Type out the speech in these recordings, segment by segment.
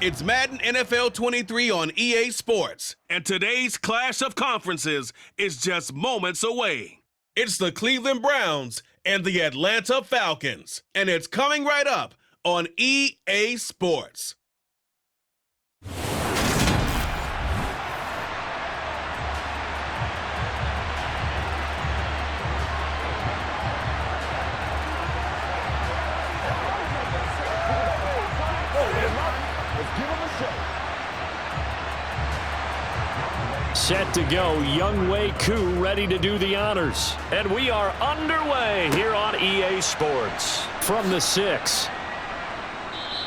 It's Madden NFL 23 on EA Sports, and today's clash of conferences is just moments away. It's the Cleveland Browns and the Atlanta Falcons, and it's coming right up on EA Sports. Set to go, Younghoe Koo ready to do the honors. And we are underway here on EA Sports. From the 6.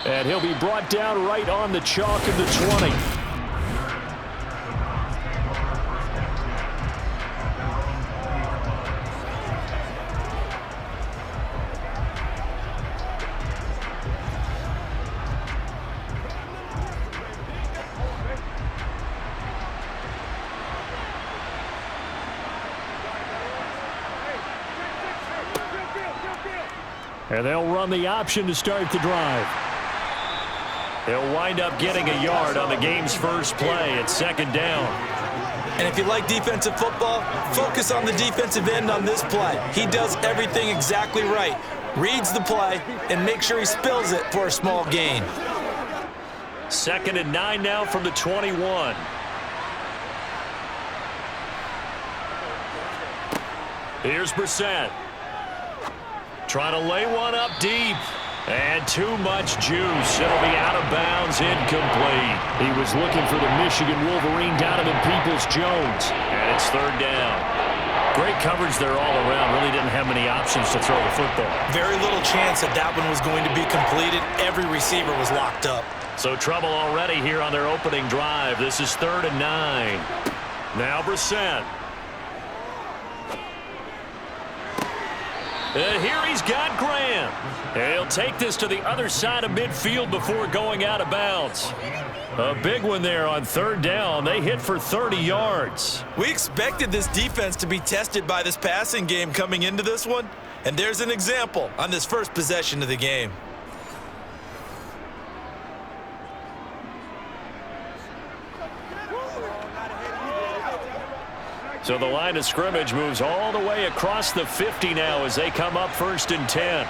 And he'll be brought down right on the chalk of the 20. And they'll run the option to start the drive. They'll wind up getting a yard on the game's first play at second down. And if you like defensive football, focus on the defensive end on this play. He does everything exactly right. Reads the play and makes sure he spills it for a small gain. 2nd and 9 now from the 21. Here's Brissett. Trying to lay one up deep. And too much juice. It'll be out of bounds, incomplete. He was looking for the Michigan Wolverine, Donovan Peoples-Jones. And it's 3rd down. Great coverage there all around. Really didn't have many options to throw the football. Very little chance that that one was going to be completed. Every receiver was locked up. So trouble already here on their opening drive. This is 3rd and 9. Now Brissett. And here he's got Graham. And he'll take this to the other side of midfield before going out of bounds. A big one there on 3rd down. They hit for 30 yards. We expected this defense to be tested by this passing game coming into this one. And there's an example on this first possession of the game. So the line of scrimmage moves all the way across the 50 now as they come up 1st and 10.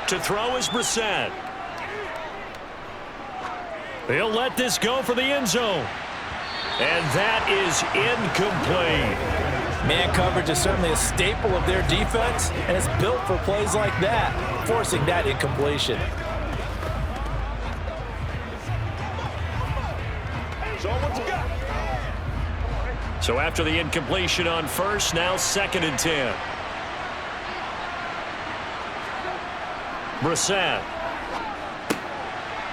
To throw is Brissett. He'll let this go for the end zone. And that is incomplete. Man coverage is certainly a staple of their defense, and it's built for plays like that, forcing that incompletion. So after the incompletion on 1st, now 2nd and 10. Brissett.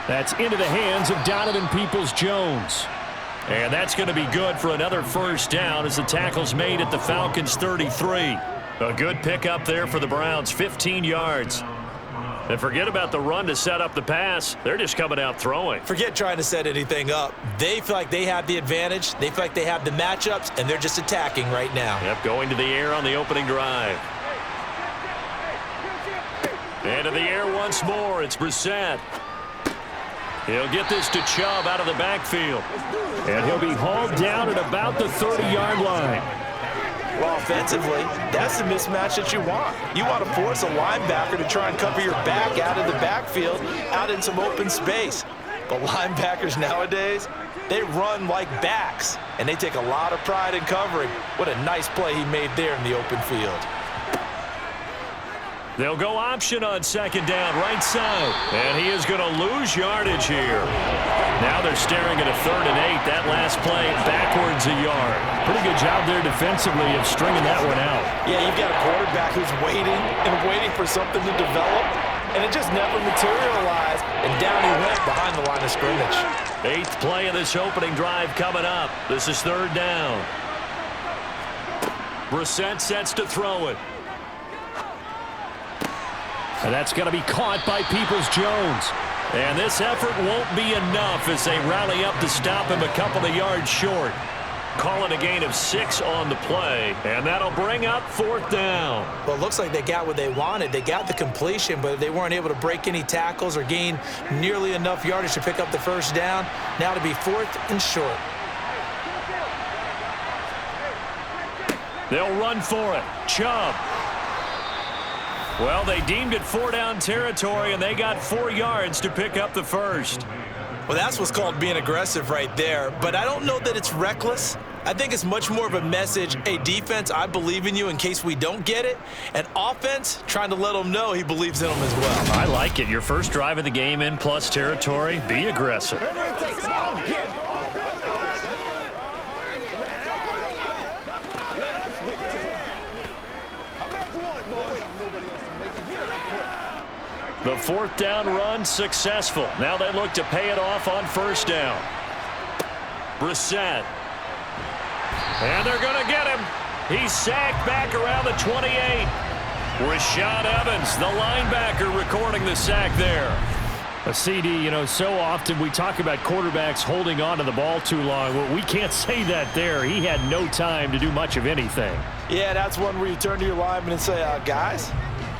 That's into the hands of Donovan Peoples-Jones. And that's going to be good for another 1st down as the tackle's made at the Falcons' 33. A good pickup there for the Browns, 15 yards. And forget about the run to set up the pass. They're just coming out throwing. Forget trying to set anything up. They feel like they have the advantage. They feel like they have the matchups, and they're just attacking right now. Yep, going to the air on the opening drive. Into the air once more. It's Brissett. He'll get this to Chubb out of the backfield. And he'll be hauled down at about the 30-yard line. Well, offensively, that's the mismatch that you want. You want to force a linebacker to try and cover your back out of the backfield, out in some open space. But linebackers nowadays, they run like backs, and they take a lot of pride in covering. What a nice play he made there in the open field. They'll go option on 2nd down, right side. And he is going to lose yardage here. Now they're staring at a 3rd and 8. That last play backwards a yard. Pretty good job there defensively of stringing that one out. Yeah, you've got a quarterback who's waiting and waiting for something to develop, and it just never materialized, and down he went behind the line of scrimmage. 8th play of this opening drive coming up. This is 3rd down. Brissett sets to throw it. And that's going to be caught by Peoples-Jones. And this effort won't be enough as they rally up to stop him a couple of yards short. Calling a gain of 6 on the play, and that'll bring up 4th down. Well, it looks like they got what they wanted. They got the completion, but they weren't able to break any tackles or gain nearly enough yardage to pick up the first down. Now to be 4th and short. They'll run for it. Chubb. Well, they deemed it 4-down territory, and they got 4 yards to pick up the first. Well, that's what's called being aggressive right there. But I don't know that it's reckless. I think it's much more of a message, hey, defense, I believe in you in case we don't get it. And offense, trying to let them know he believes in them as well. I like it. Your first drive of the game in plus territory, be aggressive. The 4th down run successful. Now they look to pay it off on first down. Brissett. And they're going to get him. He's sacked back around the 28. Rashad Evans, the linebacker, recording the sack there. A CD, you know, so often we talk about quarterbacks holding on to the ball too long. Well, we can't say that there. He had no time to do much of anything. Yeah, that's one where you turn to your lineman and say, guys,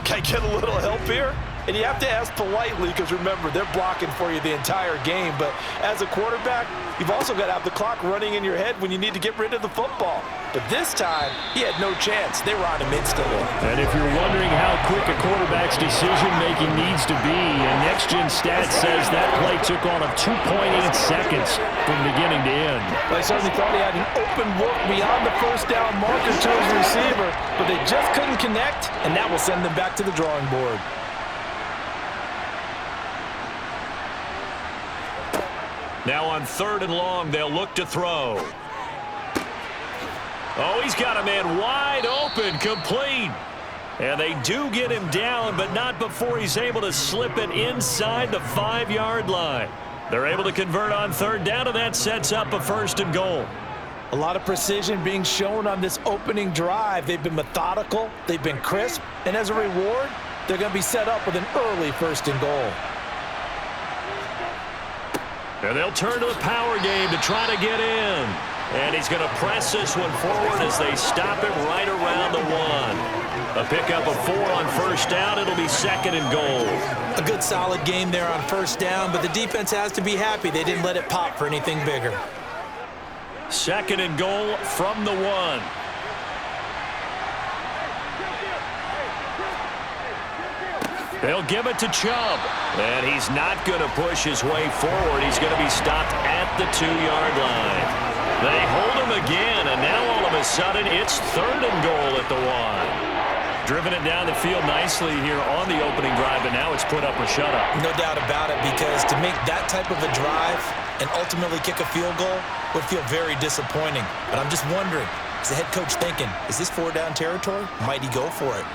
can I get a little help here? And you have to ask politely because, remember, they're blocking for you the entire game. But as a quarterback, you've also got to have the clock running in your head when you need to get rid of the football. But this time, he had no chance. They were on him instantly. And if you're wondering how quick a quarterback's decision-making needs to be, and Next Gen Stats says that play took on him 2.8 seconds from beginning to end. I certainly thought he had an open look beyond the first down marker to his receiver, but they just couldn't connect, and that will send them back to the drawing board. Now on 3rd and long, they'll look to throw. Oh, he's got a man wide open, complete. And they do get him down, but not before he's able to slip it inside the 5-yard line. They're able to convert on 3rd down, and that sets up a 1st and goal. A lot of precision being shown on this opening drive. They've been methodical, they've been crisp, and as a reward, they're going to be set up with an early 1st and goal. And they'll turn to the power game to try to get in. And he's going to press this one forward as they stop him right around the 1. A pickup of 4 on 1st down. It'll be 2nd and goal. A good solid game there on 1st down, but the defense has to be happy they didn't let it pop for anything bigger. 2nd and goal from the 1. They'll give it to Chubb. And he's not going to push his way forward. He's going to be stopped at the 2-yard line. They hold him again, and now all of a sudden it's 3rd and goal at the 1. Driven it down the field nicely here on the opening drive, and now it's put up or shut up. No doubt about it, because to make that type of a drive and ultimately kick a field goal would feel very disappointing. But I'm just wondering, is the head coach thinking, is this 4-down territory? Might he go for it?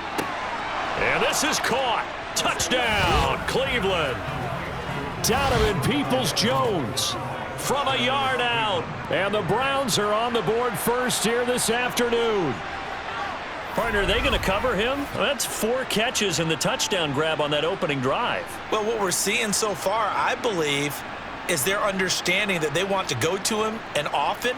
And this is caught. Touchdown, Cleveland. Donovan Peoples-Jones from a yard out. And the Browns are on the board first here this afternoon. Partner, are they going to cover him? Well, that's 4 catches and the touchdown grab on that opening drive. Well, what we're seeing so far, I believe, is their understanding that they want to go to him and often,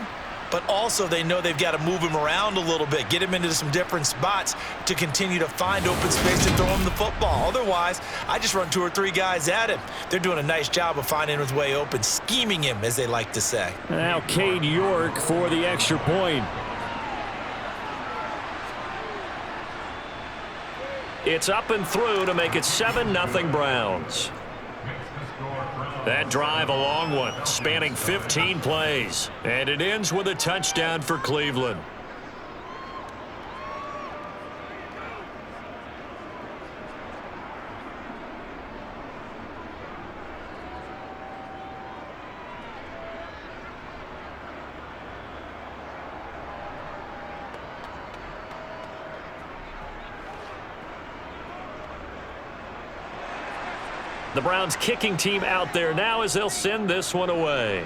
but also they know they've got to move him around a little bit, get him into some different spots to continue to find open space to throw him the football. Otherwise, I just run 2 or 3 guys at him. They're doing a nice job of finding his way open, scheming him, as they like to say. Now Cade York for the extra point. It's up and through to make it 7-0 Browns. That drive, a long one, spanning 15 plays. And it ends with a touchdown for Cleveland. The Browns kicking team out there now as they'll send this one away.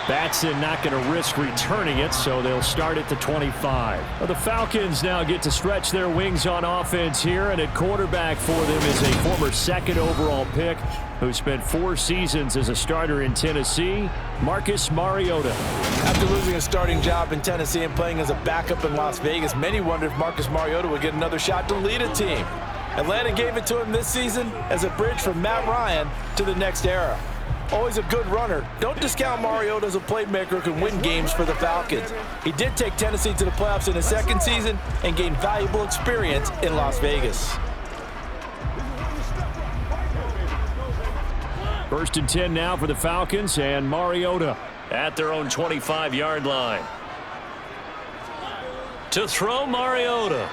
Batson not going to risk returning it, so they'll start at the 25. Well, the Falcons now get to stretch their wings on offense here, and at quarterback for them is a former second overall pick who spent 4 seasons as a starter in Tennessee, Marcus Mariota. After losing a starting job in Tennessee and playing as a backup in Las Vegas, many wondered if Marcus Mariota would get another shot to lead a team. Atlanta gave it to him this season as a bridge from Matt Ryan to the next era. Always a good runner. Don't discount Mariota as a playmaker who can win games for the Falcons. He did take Tennessee to the playoffs in his second season and gained valuable experience in Las Vegas. First and 10 now for the Falcons, and Mariota at their own 25-yard line. To throw, Mariota.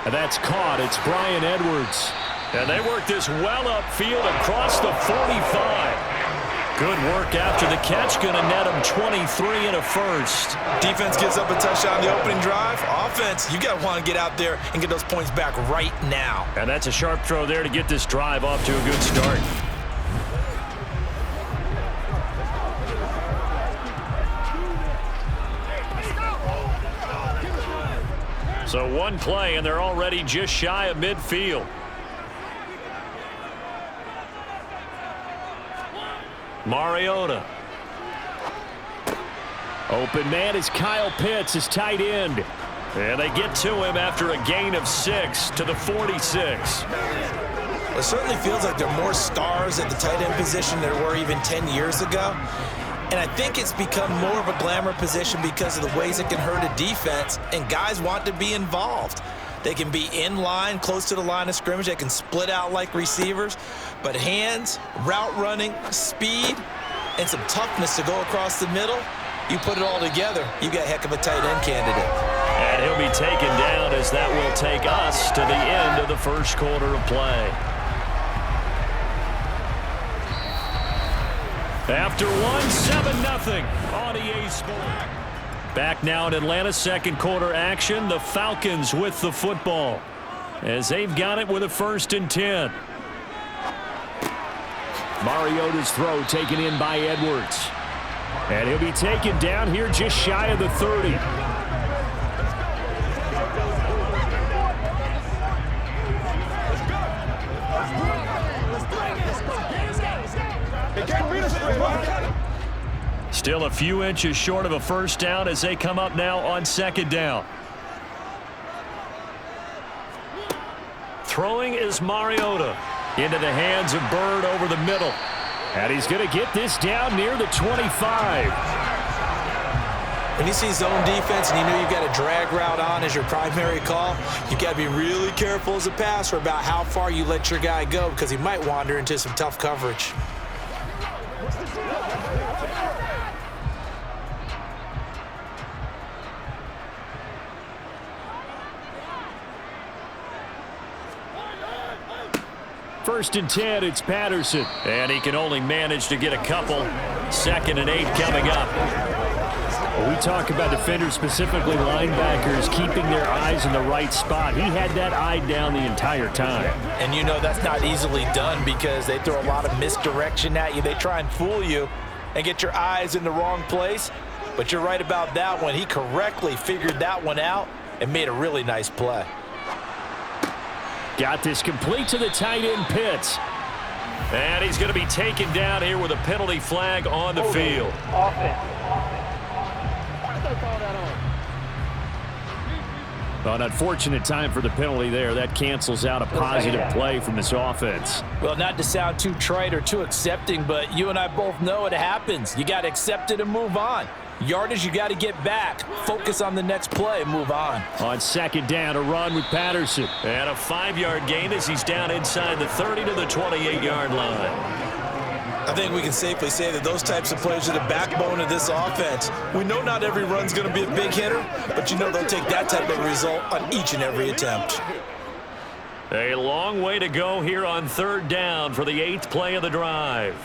And that's caught. It's Bryan Edwards. And they work this well upfield across the 45. Good work after the catch. Going to net him 23 and a first. Defense gives up a touchdown on the opening drive. Offense, you got to want to get out there and get those points back right now. And that's a sharp throw there to get this drive off to a good start. So one play, and they're already just shy of midfield. Mariota. Open man is Kyle Pitts, his tight end. And they get to him after a gain of 6 to the 46. It certainly feels like there are more stars at the tight end position than there were even 10 years ago. And I think it's become more of a glamour position because of the ways it can hurt a defense, and guys want to be involved. They can be in line, close to the line of scrimmage. They can split out like receivers. But hands, route running, speed, and some toughness to go across the middle, you put it all together, you got a heck of a tight end candidate. And he'll be taken down as that will take us to the end of the first quarter of play. After 7-0 on EA Sports. Back now in Atlanta, second quarter action. The Falcons with the football as they've got it with a 1st and 10. Mariota's throw taken in by Edwards. And he'll be taken down here just shy of the 30. Still a few inches short of a first down as they come up now on 2nd down. Throwing is Mariota into the hands of Bird over the middle. And he's going to get this down near the 25. When you see zone defense and you know you've got a drag route on as your primary call, you've got to be really careful as a passer about how far you let your guy go because he might wander into some tough coverage. First and 10, it's Patterson. And he can only manage to get a couple. 2nd and 8 coming up. We talk about defenders, specifically linebackers, keeping their eyes in the right spot. He had that eye down the entire time. And you know that's not easily done because they throw a lot of misdirection at you. They try and fool you and get your eyes in the wrong place. But you're right about that one. He correctly figured that one out and made a really nice play. Got this complete to the tight end, Pitts. And he's going to be taken down here with a penalty flag on the field. An unfortunate time for the penalty there. That cancels out a positive play from this offense. Well, not to sound too trite or too accepting, but you and I both know it happens. You got to accept it and move on. Yardage, you got to get back. Focus on the next play and move on. On 2nd down, a run with Patterson. And a 5-yard gain as he's down inside the 30 to the 28-yard line. I think we can safely say that those types of plays are the backbone of this offense. We know not every run's going to be a big hitter, but you know they'll take that type of result on each and every attempt. A long way to go here on 3rd down for the 8th play of the drive.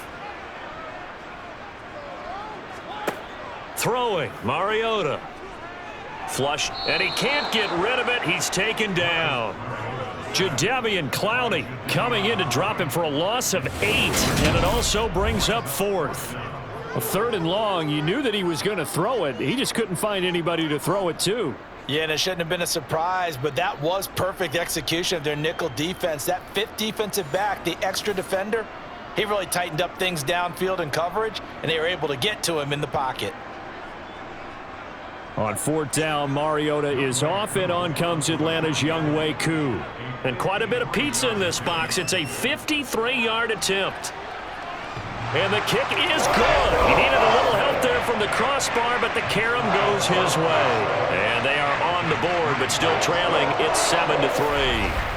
Throwing, Mariota. Flush, and he can't get rid of it. He's taken down. Jadeveon Clowney coming in to drop him for a loss of 8, and it also brings up 4th. A 3rd and long, you knew that he was going to throw it. He just couldn't find anybody to throw it to. Yeah, and it shouldn't have been a surprise, but that was perfect execution of their nickel defense. That 5th defensive back, the extra defender, he really tightened up things downfield in coverage, and they were able to get to him in the pocket. On 4th down, Mariota is off, and on comes Atlanta's Younghoe Koo. And quite a bit of pizza in this box. It's a 53-yard attempt. And the kick is good. He needed a little help there from the crossbar, but the carom goes his way. And they are on the board, but still trailing. It's 7-3.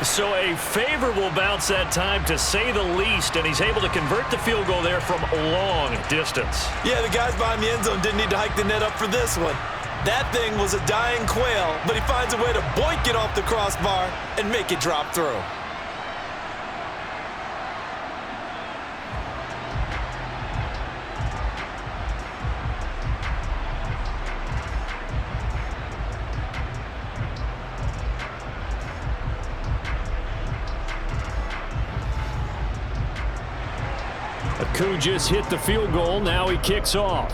So a favorable bounce that time, to say the least, and he's able to convert the field goal there from a long distance. Yeah, the guys behind the end zone didn't need to hike the net up for this one. That thing was a dying quail, but he finds a way to boink it off the crossbar and make it drop through. Koo just hit the field goal. Now he kicks off.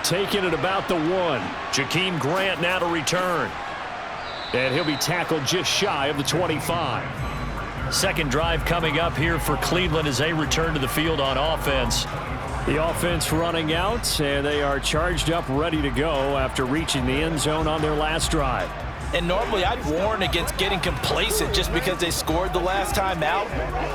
Taking it about the 1. Jakeem Grant now to return. And he'll be tackled just shy of the 25. Second drive coming up here for Cleveland as they return to the field on offense. The offense running out, and they are charged up, ready to go after reaching the end zone on their last drive. And normally I'd warn against getting complacent just because they scored the last time out.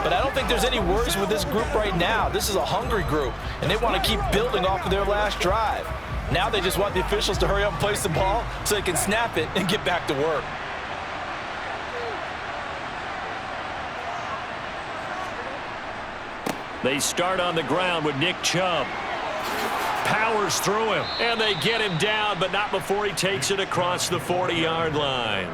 But I don't think there's any worries with this group right now. This is a hungry group, and they want to keep building off of their last drive. Now they just want the officials to hurry up and place the ball so they can snap it and get back to work. They start on the ground with Nick Chubb. Powers through him, and they get him down, but not before he takes it across the 40-yard line.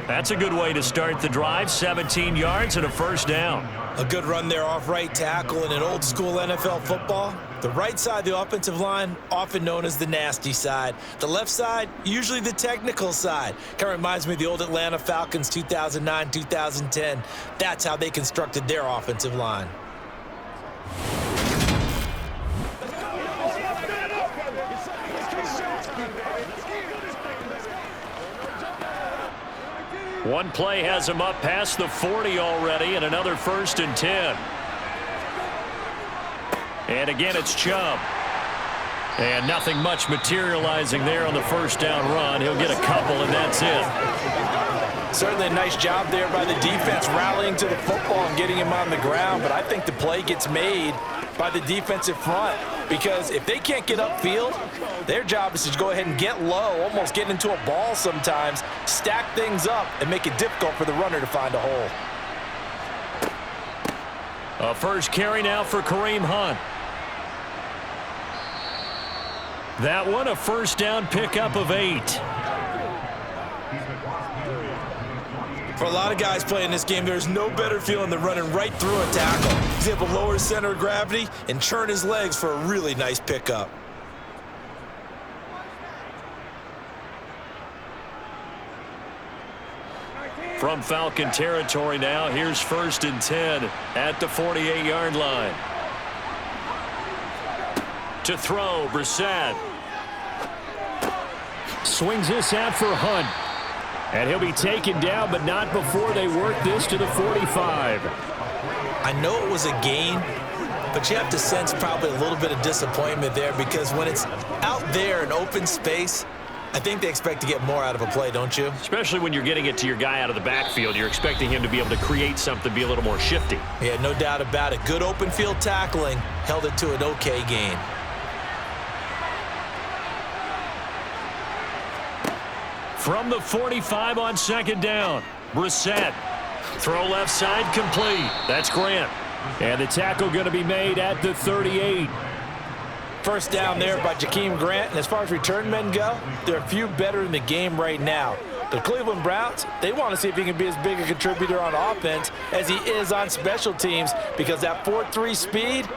That's a good way to start the drive. 17 yards and a first down. A good run there off right tackle in an old-school NFL football. The right side of the offensive line, often known as the nasty side. The left side, usually the technical side. Kind of reminds me of the old Atlanta Falcons 2009-2010. That's how they constructed their offensive line. One play has him up past the 40 already, and another 1st and 10. And again, it's Chubb. And nothing much materializing there on the first down run. He'll get a couple, and that's it. Certainly a nice job there by the defense rallying to the football and getting him on the ground, but I think the play gets made by the defensive front, because if they can't get upfield, their job is to go ahead and get low, almost get into a ball sometimes, stack things up, and make it difficult for the runner to find a hole. A first carry now for Kareem Hunt. That one a first down pickup of 8. For a lot of guys playing this game, there's no better feeling than running right through a tackle. He's able to lower his center of gravity and churn his legs for a really nice pickup. From Falcon territory now, here's 1st and 10 at the 48-yard line. To throw, Brissett. Swings this out for Hunt. And he'll be taken down, but not before they work this to the 45. I know it was a gain, but you have to sense probably a little bit of disappointment there, because when it's out there in open space, I think they expect to get more out of a play, don't you? Especially when you're getting it to your guy out of the backfield. You're expecting him to be able to create something, be a little more shifty. Yeah, no doubt about it. Good open field tackling held it to an okay gain. From the 45 on 2nd down, Brissett. Throw left side, complete. That's Grant. And the tackle going to be made at the 38. First down there by Jakeem Grant. And as far as return men go, there are a few better in the game right now. The Cleveland Browns, they want to see if he can be as big a contributor on offense as he is on special teams, because that 4-3 speed,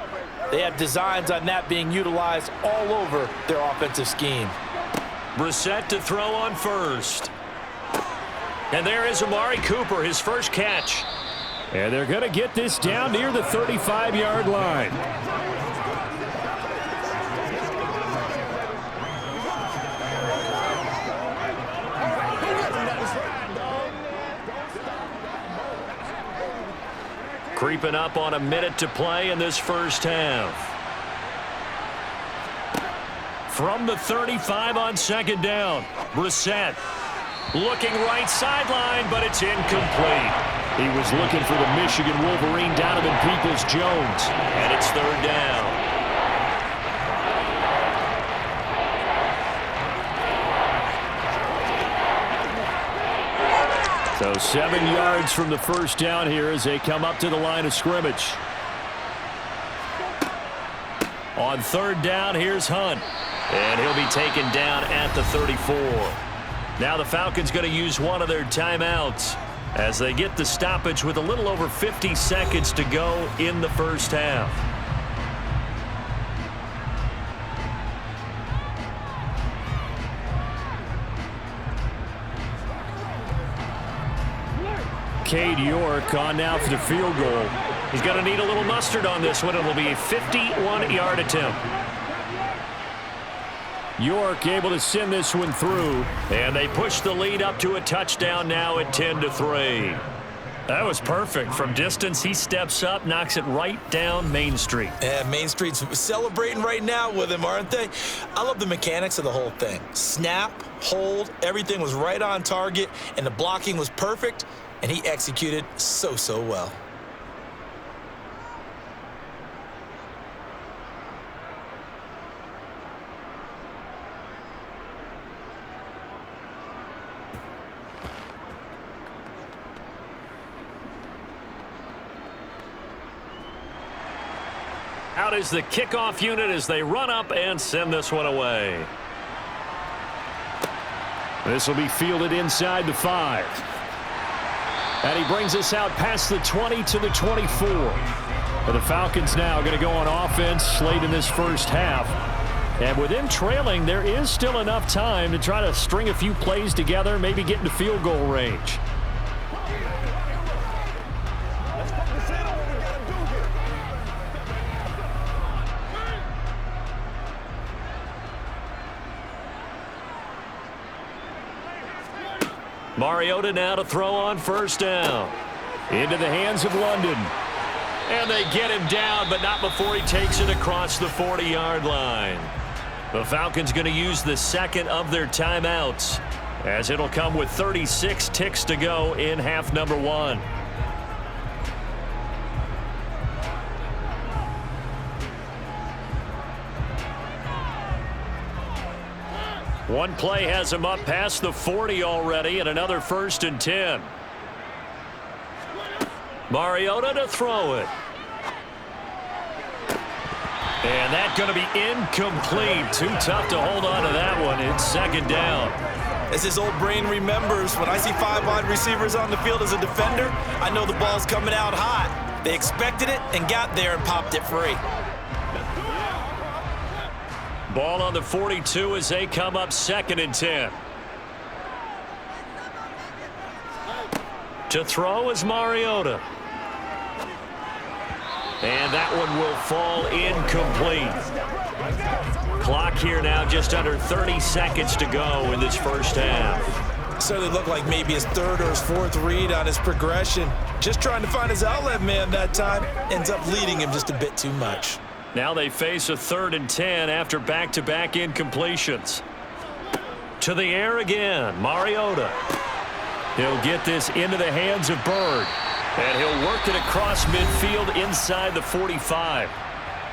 they have designs on that being utilized all over their offensive scheme. Brissett to throw on first. And there is Amari Cooper, his first catch. And they're going to get this down near the 35-yard line. Creeping up on a minute to play in this first half. From the 35 on second down, Brissett looking right sideline, but it's incomplete. He was looking for the Michigan Wolverine, Donovan Peoples-Jones, and it's third down. So 7 yards from the first down here as they come up to the line of scrimmage. On third down, here's Hunt. And he'll be taken down at the 34. Now the Falcons going to use one of their timeouts as they get the stoppage with a little over 50 seconds to go in the first half. Cade York on now for the field goal. He's going to need a little mustard on this one. It'll be a 51-yard attempt. York able to send this one through, and they push the lead up to a touchdown now at 10-3. That was perfect. From distance, he steps up, knocks it right down Main Street. Yeah, Main Street's celebrating right now with him, aren't they? I love the mechanics of the whole thing. Snap, hold, everything was right on target, and the blocking was perfect, and he executed so well. Out is the kickoff unit as they run up and send this one away. This will be fielded inside the 5. And he brings us out past the 20 to the 24. And the Falcons now going to go on offense late in this first half. And with them trailing, there is still enough time to try to string a few plays together, maybe get into field goal range. Mariota now to throw on first down. Into the hands of London. And they get him down, but not before he takes it across the 40-yard line. The Falcons going to use the second of their timeouts, as it'll come with 36 ticks to go in half number 1. One play has him up past the 40 already, and another 1st and 10. Mariota to throw it. And that's going to be incomplete. Too tough to hold on to that one. It's second down. As his old brain remembers, when I see 5 wide receivers on the field as a defender, I know the ball's coming out hot. They expected it and got there and popped it free. Ball on the 42 as they come up 2nd and 10. To throw is Mariota. And that one will fall incomplete. Clock here now just under 30 seconds to go in this first half. Certainly looked like maybe his 3rd or his 4th read on his progression. Just trying to find his outlet man that time. Ends up leading him just a bit too much. Now they face a 3rd and 10 after back-to-back incompletions. To the air again, Mariota. He'll get this into the hands of Bird. And he'll work it across midfield inside the 45.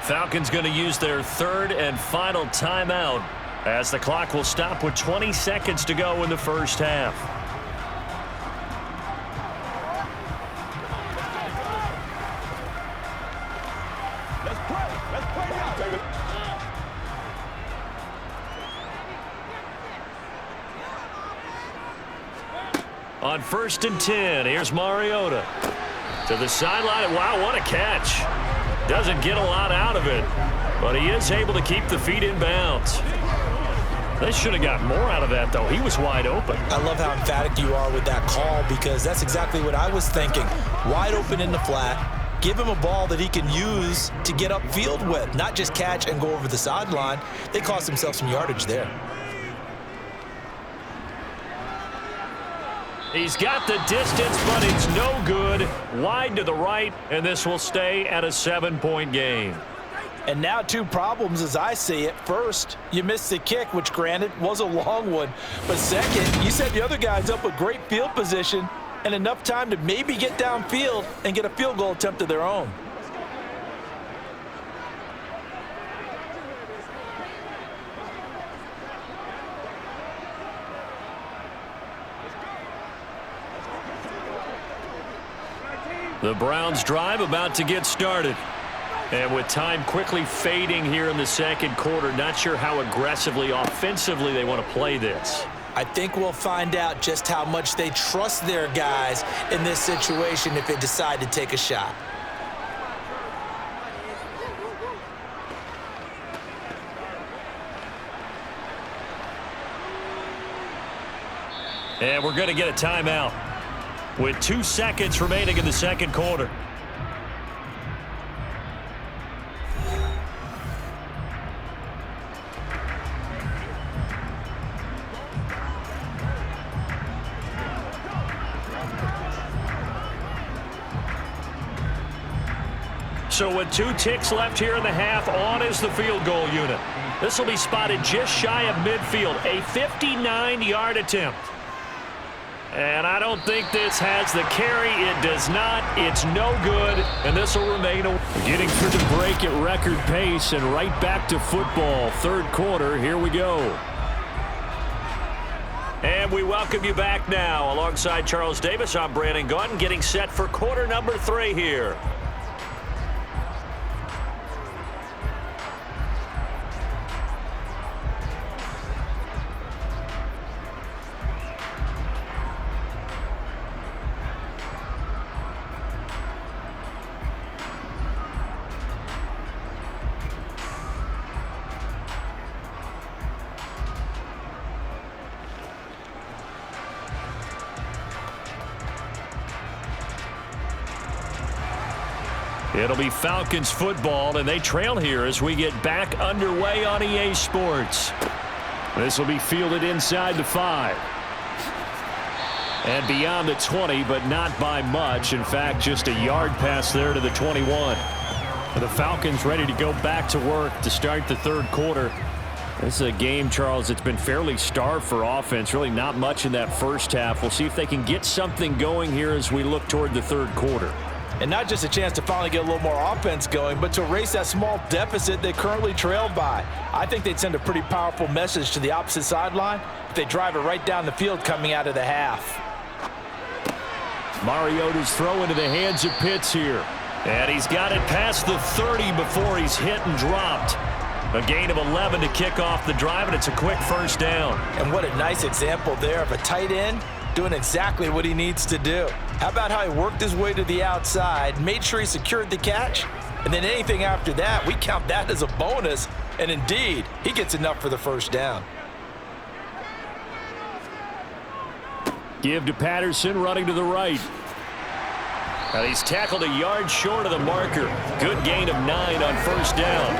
Falcons going to use their 3rd and final timeout as the clock will stop with 20 seconds to go in the first half. On 1st and 10, here's Mariota. To the sideline. Wow, what a catch. Doesn't get a lot out of it, but he is able to keep the feet in bounds. They should have got more out of that, though. He was wide open. I love how emphatic you are with that call because that's exactly what I was thinking. Wide open in the flat. Give him a ball that he can use to get upfield with, not just catch and go over the sideline. They cost themselves some yardage there. He's got the distance, but it's no good. Wide to the right, and this will stay at a 7-point game. And now 2 problems as I see it. First, you missed the kick, which granted was a long one. But second, you set the other guys up with great field position and enough time to maybe get downfield and get a field goal attempt of their own. The Browns drive about to get started. And with time quickly fading here in the second quarter, not sure how aggressively, offensively they want to play this. I think we'll find out just how much they trust their guys in this situation if they decide to take a shot. And we're going to get a timeout with 2 seconds remaining in the second quarter. So with 2 ticks left here in the half, on is the field goal unit. This will be spotted just shy of midfield, a 59-yard attempt. And I don't think this has the carry. It does not. It's no good, and this will remain getting through the break at record pace and right back to football. Third quarter, here we go. And we welcome you back now. Alongside Charles Davis, I'm Brandon Gaudin, getting set for quarter number 3 here. It'll be Falcons football, and they trail here as we get back underway on EA Sports. This will be fielded inside the 5. And beyond the 20, but not by much. In fact, just a yard pass there to the 21. The Falcons ready to go back to work to start the third quarter. This is a game, Charles, it's been fairly starved for offense. Really not much in that first half. We'll see if they can get something going here as we look toward the third quarter. And not just a chance to finally get a little more offense going, but to erase that small deficit they currently trailed by. I think they'd send a pretty powerful message to the opposite sideline if they drive it right down the field coming out of the half. Mariota's throw into the hands of Pitts here. And he's got it past the 30 before he's hit and dropped. A gain of 11 to kick off the drive, and it's a quick first down. And what a nice example there of a tight end doing exactly what he needs to do. How about how he worked his way to the outside, made sure he secured the catch, and then anything after that, we count that as a bonus. And indeed, he gets enough for the first down. Give to Patterson, running to the right. And he's tackled a yard short of the marker. Good gain of 9 on first down.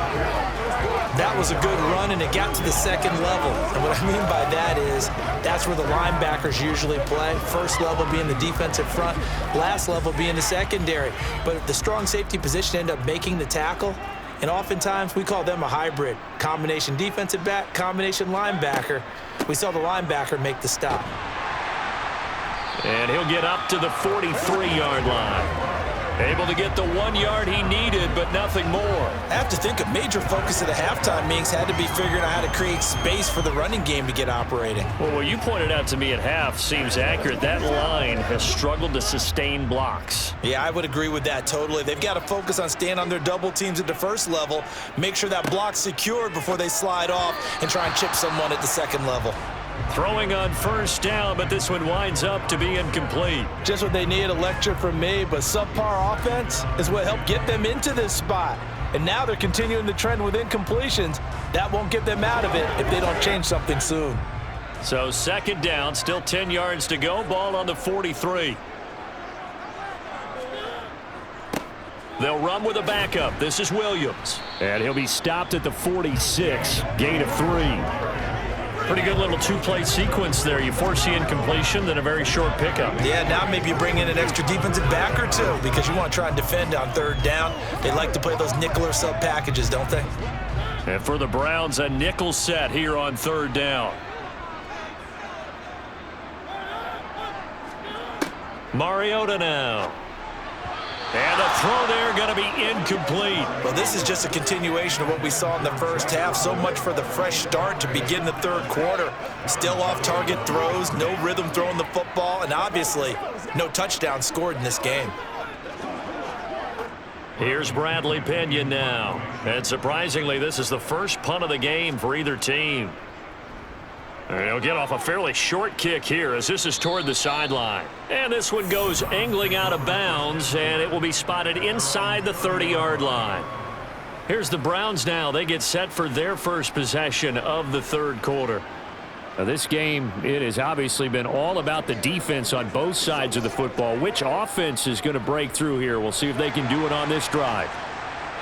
That was a good run, and it got to the second level. And what I mean by that is that's where the linebackers usually play. First level being the defensive front, last level being the secondary. But the strong safety position ended up making the tackle, and oftentimes we call them a hybrid. Combination defensive back, combination linebacker. We saw the linebacker make the stop. And he'll get up to the 43-yard line. Able to get the 1 yard he needed, but nothing more. I have to think a major focus of the halftime meetings had to be figuring out how to create space for the running game to get operating. Well, what you pointed out to me at half seems accurate. That line has struggled to sustain blocks. Yeah, I would agree with that totally. They've got to focus on staying on their double teams at the first level, make sure that block's secured before they slide off and try and chip someone at the second level. Throwing on first down, but this one winds up to be incomplete. Just what they need, a lecture from me, but subpar offense is what helped get them into this spot. And now they're continuing the trend with incompletions. That won't get them out of it if they don't change something soon. So second down, still 10 yards to go. Ball on the 43. They'll run with a backup. This is Williams. And he'll be stopped at the 46. Gain of 3. Pretty good little two-play sequence there. You force the incompletion, then a very short pickup. Yeah, now maybe you bring in an extra defensive back or two because you want to try and defend on third down. They like to play those nickel or sub packages, don't they? And for the Browns, a nickel set here on third down. Mariota now. And the throw there going to be incomplete. Well, this is just a continuation of what we saw in the first half. So much for the fresh start to begin the third quarter. Still off-target throws, no rhythm throwing the football, and obviously no touchdown scored in this game. Here's Bradley Pinion now. And surprisingly, this is the first punt of the game for either team. And he'll get off a fairly short kick here as this is toward the sideline. And this one goes angling out of bounds, and it will be spotted inside the 30-yard line. Here's the Browns now. They get set for their first possession of the third quarter. Now this game, it has obviously been all about the defense on both sides of the football. Which offense is going to break through here? We'll see if they can do it on this drive.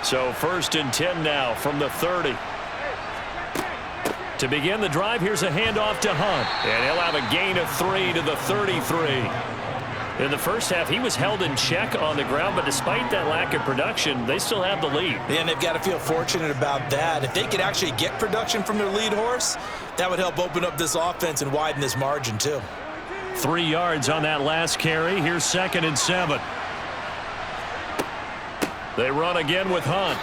So 1st and 10 now from the 30. To begin the drive, here's a handoff to Hunt. And he'll have a gain of 3 to the 33. In the first half, he was held in check on the ground, but despite that lack of production, they still have the lead. And they've got to feel fortunate about that. If they could actually get production from their lead horse, that would help open up this offense and widen this margin, too. 3 yards on that last carry. Here's 2nd and 7. They run again with Hunt.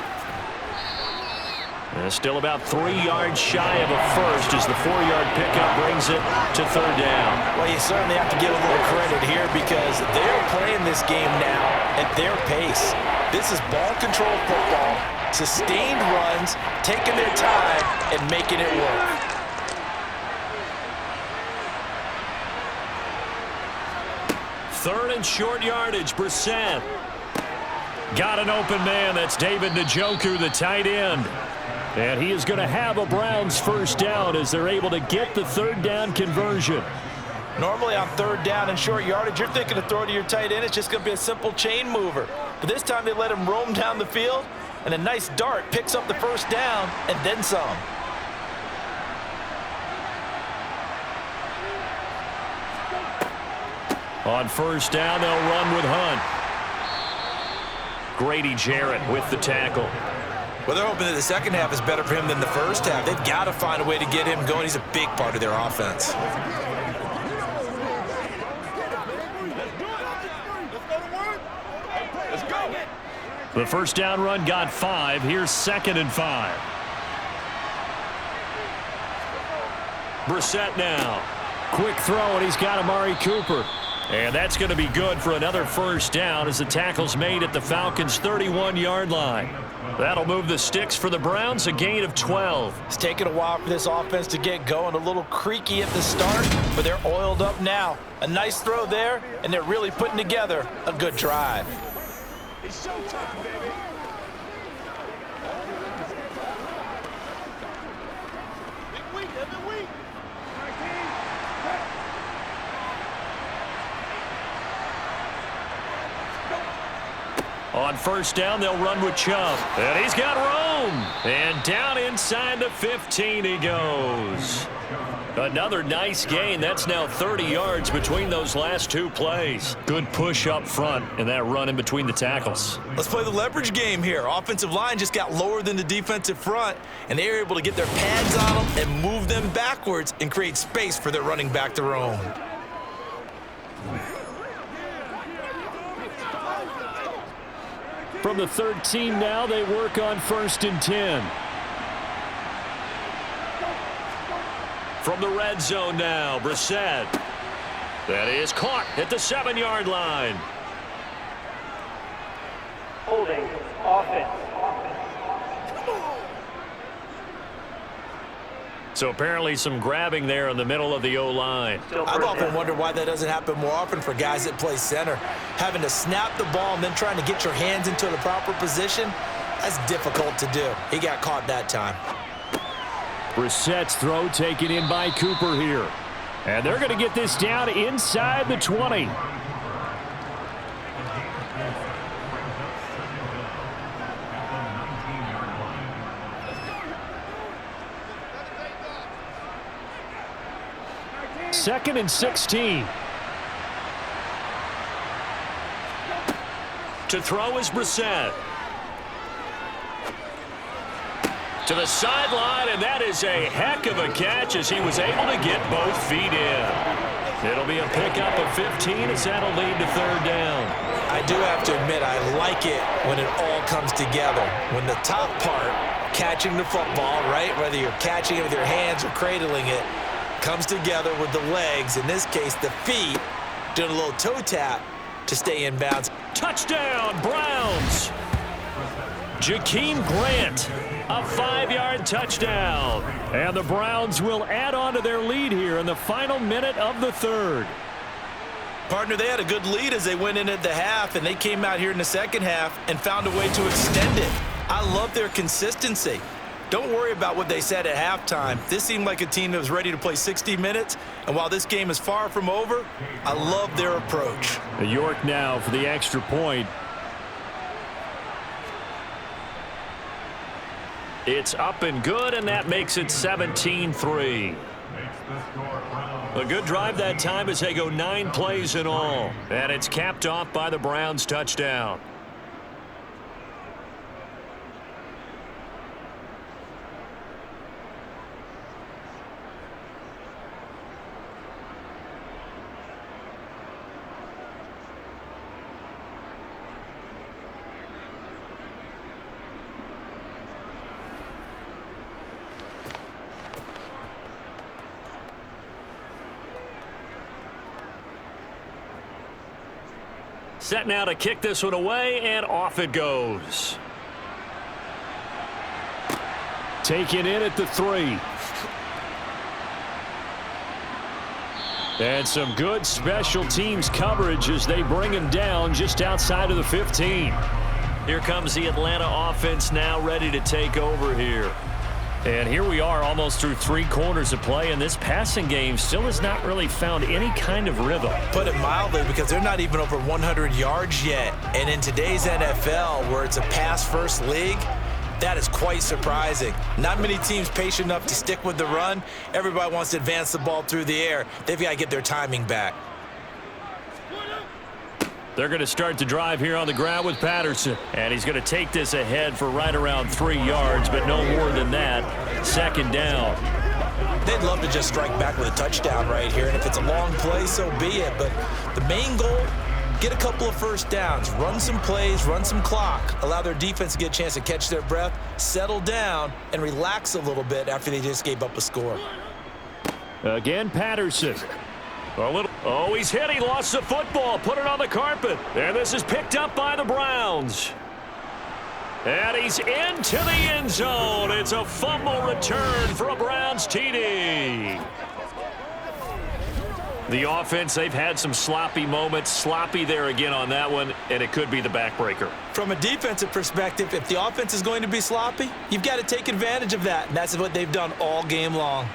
And still about 3 yards shy of a first as the 4-yard pickup brings it to third down. Well, you certainly have to give a little credit here because they're playing this game now at their pace. This is ball control football, sustained runs, taking their time and making it work. Third and short yardage, Brissett. Got an open man. That's David Njoku, the tight end. And he is going to have a Browns first down as they're able to get the third down conversion. Normally on third down and short yardage, you're thinking to throw to your tight end. It's just going to be a simple chain mover. But this time they let him roam down the field, and a nice dart picks up the first down and then some. On first down, they'll run with Hunt. Grady Jarrett with the tackle. Well, they're hoping that the second half is better for him than the first half. They've got to find a way to get him going. He's a big part of their offense. The first down run got 5. Here's 2nd and 5. Brissett now. Quick throw, and he's got Amari Cooper. And that's going to be good for another first down as the tackle's made at the Falcons' 31-yard line. That'll move the sticks for the Browns, a gain of 12. It's taken a while for this offense to get going. A little creaky at the start, but they're oiled up now. A nice throw there, and they're really putting together a good drive. It's showtime, baby. Big week, every week. On first down, they'll run with Chubb. And he's got room. And down inside the 15 he goes. Another nice gain. That's now 30 yards between those last two plays. Good push up front and that run in between the tackles. Let's play the leverage game here. Offensive line just got lower than the defensive front, and they were able to get their pads on them and move them backwards and create space for their running back to roam. From the 13 now, they work on 1st and 10. From the red zone now, Brissett. That is caught at the 7-yard line. Holding, offense. So apparently some grabbing there in the middle of the O-line. I've often wondered why that doesn't happen more often for guys that play center. Having to snap the ball and then trying to get your hands into the proper position, That's difficult to do. He got caught that time. Brissett's throw taken in by Cooper here. And they're going to get this down inside the 20. Second and 16. To throw is Brissett. To the sideline, and that is a heck of a catch as he was able to get both feet in. It'll be a pickup of 15 as that'll lead to third down. I do have to admit, I like it when it all comes together. When the top part, catching the football, right, whether you're catching it with your hands or cradling it, comes together with the legs, in this case the feet, doing a little toe tap to stay in bounds. Touchdown, Browns. Jakeem Grant, a 5-yard touchdown. And the Browns will add on to their lead here in the final minute of the third. Partner, they had a good lead as they went in at the half, and they came out here in the second half and found a way to extend it. I love their consistency. Don't worry about what they said at halftime. This seemed like a team that was ready to play 60 minutes, and while this game is far from over, I love their approach. York now for the extra point. It's up and good, and that makes it 17-3. A good drive that time as they go 9 plays in all. And it's capped off by the Browns' touchdown. Set now to kick this one away, and off it goes. Taken in at the 3. And some good special teams coverage as they bring him down just outside of the 15. Here comes the Atlanta offense now ready to take over here. And here we are almost through 3 quarters of play, and this passing game still has not really found any kind of rhythm. Put it mildly, because they're not even over 100 yards yet. And in today's NFL, where it's a pass-first league, that is quite surprising. Not many teams patient enough to stick with the run. Everybody wants to advance the ball through the air. They've got to get their timing back. They're going to start the drive here on the ground with Patterson. And he's going to take this ahead for right around 3 yards, but no more than that. Second down. They'd love to just strike back with a touchdown right here. And if it's a long play, so be it. But the main goal, get a couple of first downs. Run some plays, run some clock. Allow their defense to get a chance to catch their breath, settle down, and relax a little bit after they just gave up a score. Again, Patterson. Oh, he's hit. He lost the football. Put it on the carpet. And this is picked up by the Browns. And he's into the end zone. It's a fumble return for a Browns TD. The offense, they've had some sloppy moments. Sloppy there again on that one, and it could be the backbreaker. From a defensive perspective, if the offense is going to be sloppy, you've got to take advantage of that. And that's what they've done all game long.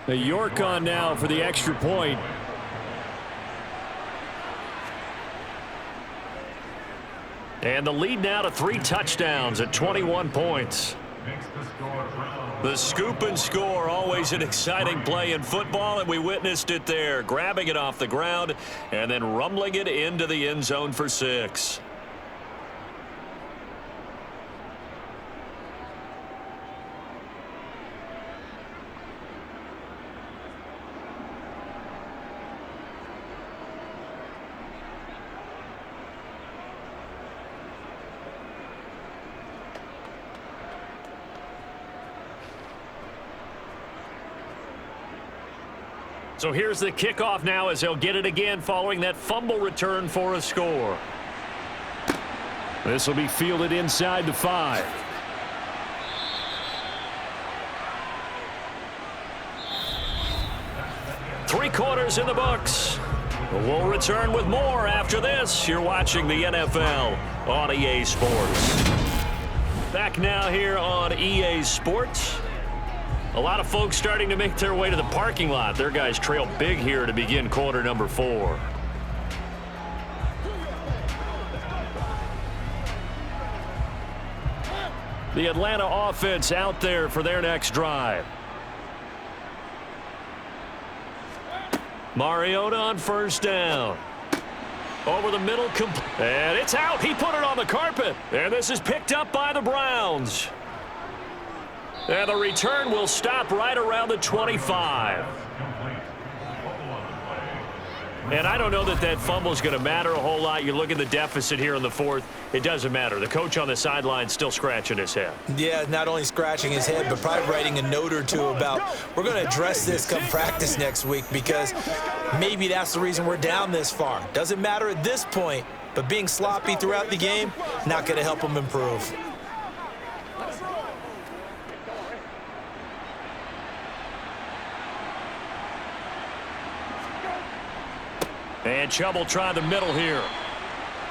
York on now for the extra point. And the lead now to 3 touchdowns at 21 points. The scoop and score, always an exciting play in football, and we witnessed it there. Grabbing it off the ground and then rumbling it into the end zone for 6. So here's the kickoff now as they'll get it again following that fumble return for a score. This will be fielded inside the 5. Three quarters in the books. We'll return with more after this. You're watching the NFL on EA Sports. Back now here on EA Sports. A lot of folks starting to make their way to the parking lot. Their guys trail big here to begin quarter number 4. The Atlanta offense out there for their next drive. Mariota on first down. Over the middle, and it's out. He put it on the carpet. And this is picked up by the Browns. And the return will stop right around the 25. And I don't know that that fumble is going to matter a whole lot. You look at the deficit here in the 4th. It doesn't matter. The coach on the sideline still scratching his head. Yeah, not only scratching his head, but probably writing a note or two about we're going to address this come practice next week because maybe that's the reason we're down this far. Doesn't matter at this point, but being sloppy throughout the game, not going to help him improve. And Chubb will try the middle here.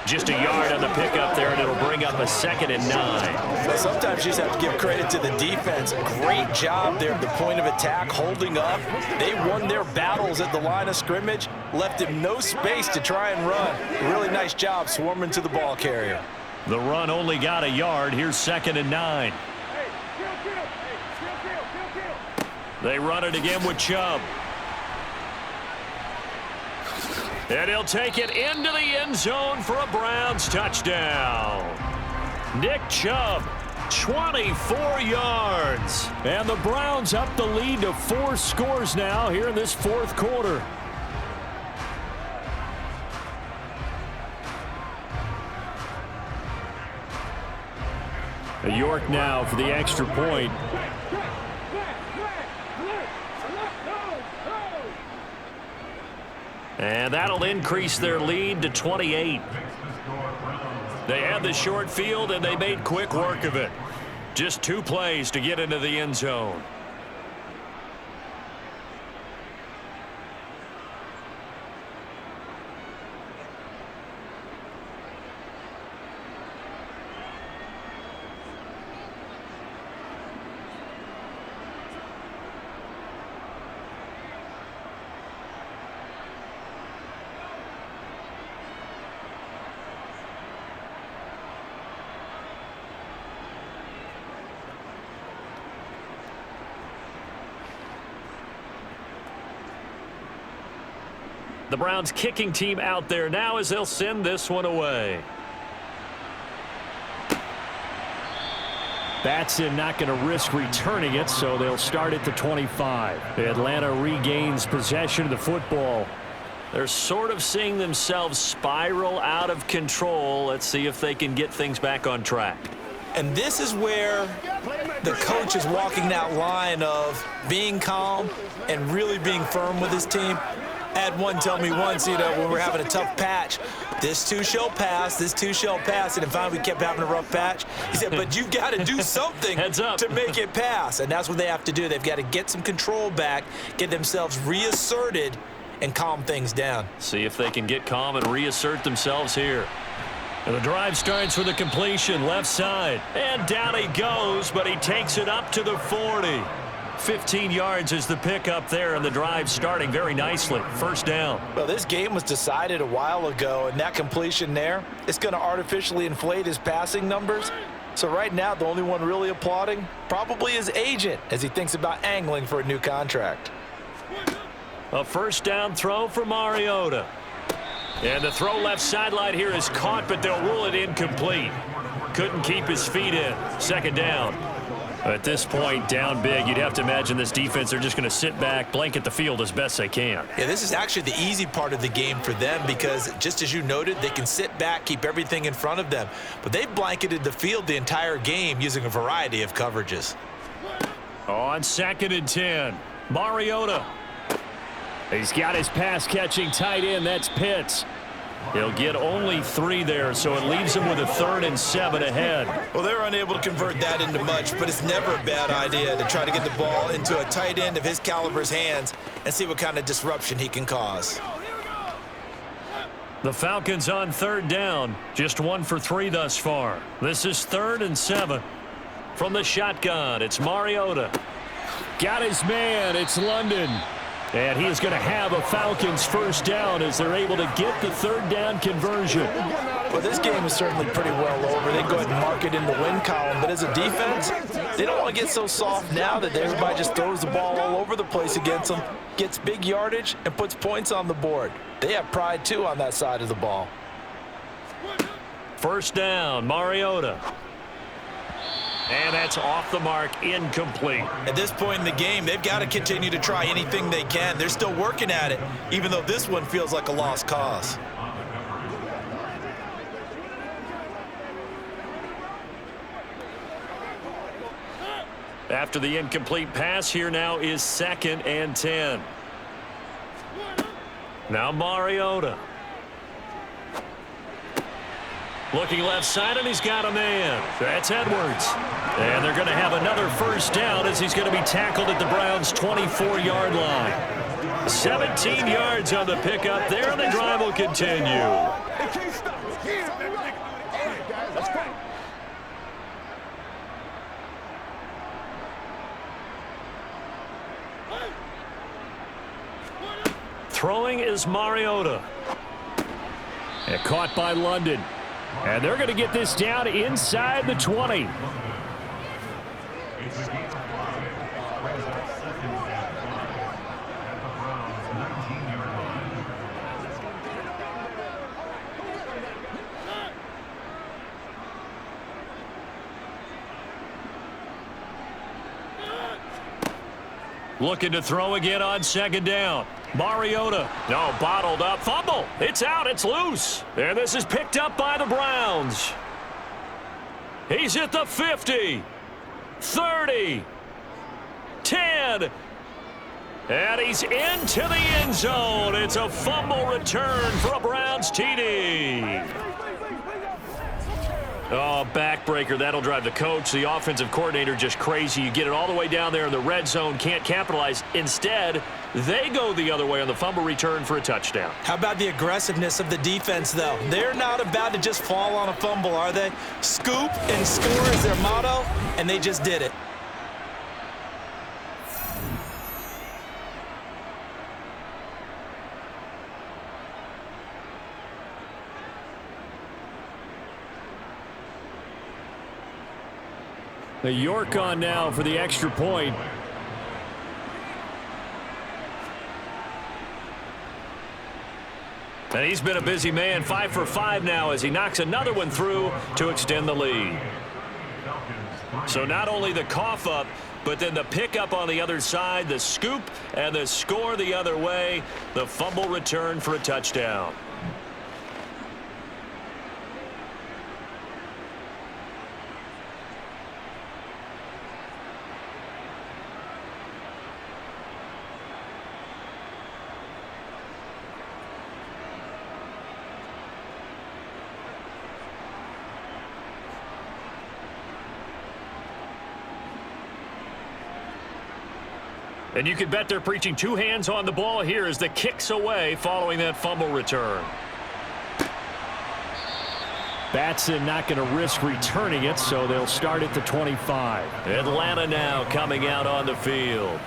Just a yard on the pickup there, and it'll bring up a 2nd and 9. Well, sometimes you just have to give credit to the defense. Great job there at the point of attack, holding up. They won their battles at the line of scrimmage, left him no space to try and run. Really nice job swarming to the ball carrier. The run only got a yard. Here's 2nd and 9. They run it again with Chubb. And he'll take it into the end zone for a Browns touchdown. Nick Chubb, 24 yards. And the Browns up the lead to 4 scores now here in this 4th quarter. York now for the extra point. And that'll increase their lead to 28. They had the short field, and they made quick work of it. Just 2 plays to get into the end zone. The Browns kicking team out there now as they'll send this one away. Batson not going to risk returning it, so they'll start at the 25. Atlanta regains possession of the football. They're sort of seeing themselves spiral out of control. Let's see if they can get things back on track. And this is where the coach is walking that line of being calm and really being firm with his team. I had one tell me once, when we're having a tough patch, this too shall pass, this too shall pass, and then finally we kept having a rough patch. He said, but you've got to do something to make it pass, and that's what they have to do. They've got to get some control back, get themselves reasserted, and calm things down. See if they can get calm and reassert themselves here. And the drive starts with a completion left side, and down he goes, but he takes it up to the 40. 15 yards is the pickup there, and the drive starting very nicely. First down. Well, this game was decided a while ago, and that completion there, it's going to artificially inflate his passing numbers. So right now, the only one really applauding probably his agent as he thinks about angling for a new contract. A first down throw for Mariota. And the throw left sideline here is caught, but they'll rule it incomplete. Couldn't keep his feet in. Second down. At this point, down big, you'd have to imagine this defense, they're just going to sit back, blanket the field as best they can. Yeah, this is actually the easy part of the game for them because, just as you noted, they can sit back, keep everything in front of them. But they've blanketed the field the entire game using a variety of coverages. On 2nd and 10, Mariota. He's got his pass-catching tight end. That's Pitts. He'll get only 3 there, so it leaves him with a 3rd and 7 ahead. Well, they were unable to convert that into much, but it's never a bad idea to try to get the ball into a tight end of his caliber's hands and see what kind of disruption he can cause. The Falcons on 3rd down, just 1 for 3 thus far. This is 3rd and 7. From the shotgun, it's Mariota. Got his man, it's London. And he is going to have a Falcons 1st down as they're able to get the 3rd down conversion. Well, this game is certainly pretty well over. They go ahead and mark it in the win column. But as a defense, they don't want to get so soft now that everybody just throws the ball all over the place against them, gets big yardage, and puts points on the board. They have pride, too, on that side of the ball. 1st down, Mariota. And that's off the mark, incomplete. At this point in the game, they've got to continue to try anything they can. They're still working at it, even though this one feels like a lost cause. After the incomplete pass, here now is 2nd and 10. Now Mariota. Looking left side, and he's got a man. That's Edwards. And they're going to have another 1st down as he's going to be tackled at the Browns' 24-yard line. 17 yards on the pickup there, and the drive will continue. They can't stop us. Yeah, all right, guys, let's go. Throwing is Mariota. And caught by London. And they're going to get this down inside the 20. Looking to throw again on 2nd down. Mariota. No, bottled up. Fumble. It's out. It's loose. And this is picked up by the Browns. He's at the 50. 30. 10. And he's into the end zone. It's a fumble return for a Browns TD. Oh, backbreaker. That'll drive the coach, the offensive coordinator, just crazy. You get it all the way down there in the red zone, can't capitalize. Instead, they go the other way on the fumble return for a touchdown. How about the aggressiveness of the defense, though? They're not about to just fall on a fumble, are they? Scoop and score is their motto, and they just did it. The York on now for the extra point. And he's been a busy man, 5 for 5 now as he knocks another one through to extend the lead. So not only the cough up, but then the pickup on the other side, the scoop, and the score the other way, the fumble return for a touchdown. And you can bet they're preaching 2 hands on the ball here as the kick's away following that fumble return. Batson not going to risk returning it, so they'll start at the 25. Atlanta now coming out on the field.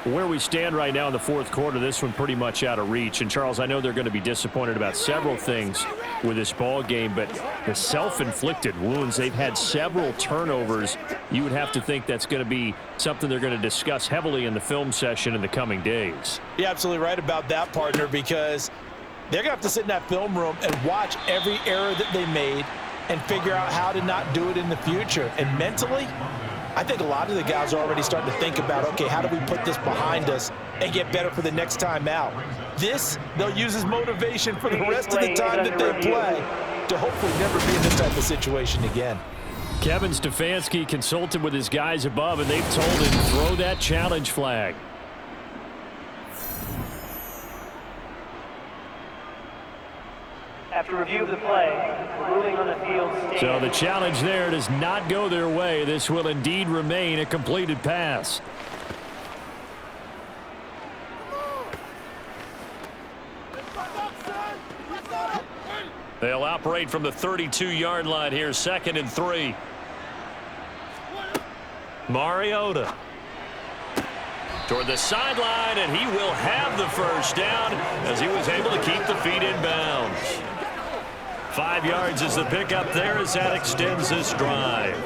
Where we stand right now in the 4th quarter, this one pretty much out of reach. And, Charles, I know they're going to be disappointed about several things with this ball game, but the self-inflicted wounds, they've had several turnovers. You would have to think that's going to be something they're going to discuss heavily in the film session in the coming days. You're absolutely right about that, partner, because they're going to have to sit in that film room and watch every error that they made and figure out how to not do it in the future. And mentally, I think a lot of the guys are already starting to think about, okay, how do we put this behind us and get better for the next time out? This, they'll use as motivation for the rest of the time that they play to hopefully never be in this type of situation again. Kevin Stefanski consulted with his guys above, and they've told him throw that challenge flag. After review of the play, the ruling on the field stands. So the challenge there does not go their way. This will indeed remain a completed pass. They'll operate from the 32-yard line here, 2nd and 3. Mariota toward the sideline, and he will have the first down as he was able to keep the feet in bounds. 5 yards is the pickup there as that extends this drive.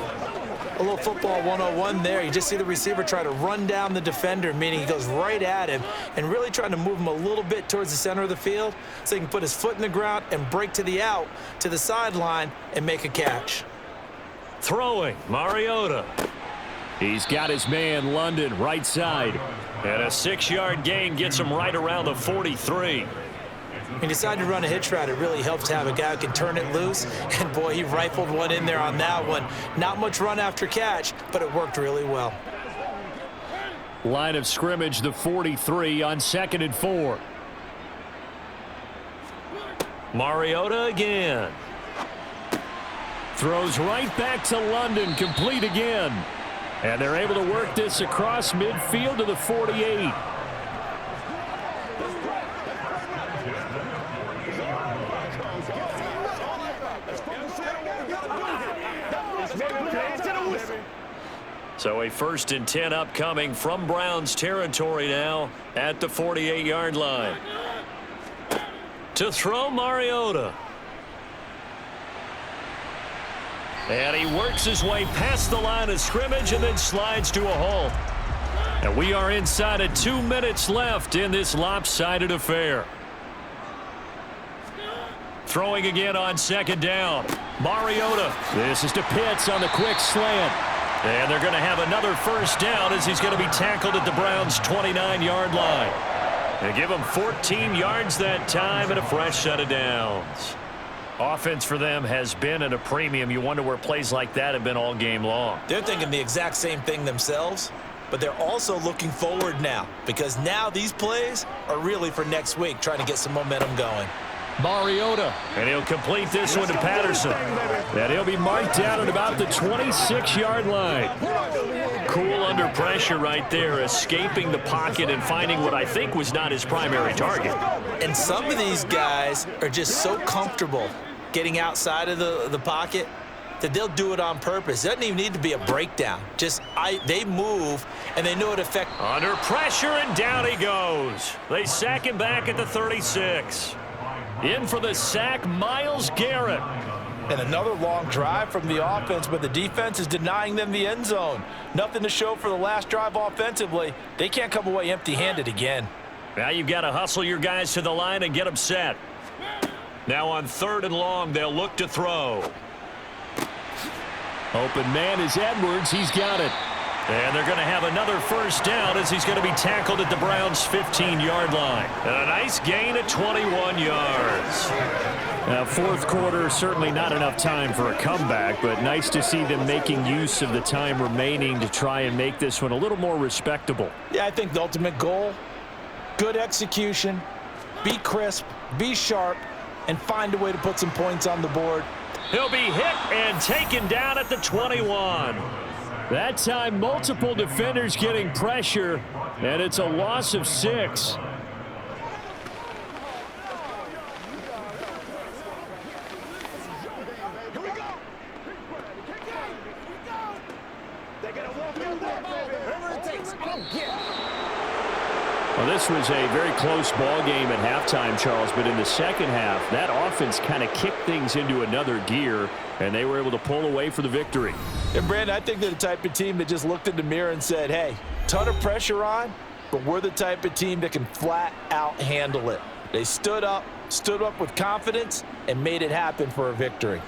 A little football 101 there. You just see the receiver try to run down the defender, meaning he goes right at him and really trying to move him a little bit towards the center of the field so he can put his foot in the ground and break to the out, to the sideline, and make a catch. Throwing, Mariota. He's got his man, London, right side. And a 6-yard gain gets him right around the 43. He decided to run a hitch route. It really helps to have a guy who can turn it loose. And, boy, he rifled one in there on that one. Not much run after catch, but it worked really well. Line of scrimmage, the 43 on 2nd and 4. Mariota again. Throws right back to London, complete again. And they're able to work this across midfield to the 48. So a 1st and 10 upcoming from Browns territory now at the 48-yard line. To throw, Mariota. And he works his way past the line of scrimmage and then slides to a halt. And we are inside of 2 minutes left in this lopsided affair. Throwing again on 2nd down. Mariota. This is to Pitts on the quick slant. And they're going to have another first down as he's going to be tackled at the Browns' 29-yard line. They give him 14 yards that time and a fresh set of downs. Offense for them has been at a premium. You wonder where plays like that have been all game long. They're thinking the exact same thing themselves, but they're also looking forward now because now these plays are really for next week, trying to get some momentum going. Mariota, and he'll complete this one to Patterson. And he'll be marked down at about the 26-yard line. Cool under pressure right there, escaping the pocket and finding what I think was not his primary target. And some of these guys are just so comfortable getting outside of the pocket that they'll do it on purpose. It doesn't even need to be a breakdown. They move, and they know it affects. Under pressure, and down he goes. They sack him back at the 36. In for the sack, Myles Garrett. And another long drive from the offense, but the defense is denying them the end zone. Nothing to show for the last drive offensively. They can't come away empty-handed again. Now you've got to hustle your guys to the line and get them set. Now on 3rd and long, they'll look to throw. Open man is Edwards. He's got it. And they're going to have another first down as he's going to be tackled at the Browns' 15-yard line. And a nice gain of 21 yards. Now, 4th quarter, certainly not enough time for a comeback, but nice to see them making use of the time remaining to try and make this one a little more respectable. Yeah, I think the ultimate goal, good execution, be crisp, be sharp, and find a way to put some points on the board. He'll be hit and taken down at the 21. That time, multiple defenders getting pressure, and it's a loss of 6. Well, this was a very close ball game at halftime, Charles, but in the second half, that offense kind of kicked things into another gear, and they were able to pull away for the victory. And, Brandon, I think they're the type of team that just looked in the mirror and said, hey, ton of pressure on, but we're the type of team that can flat out handle it. They stood up with confidence, and made it happen for a victory.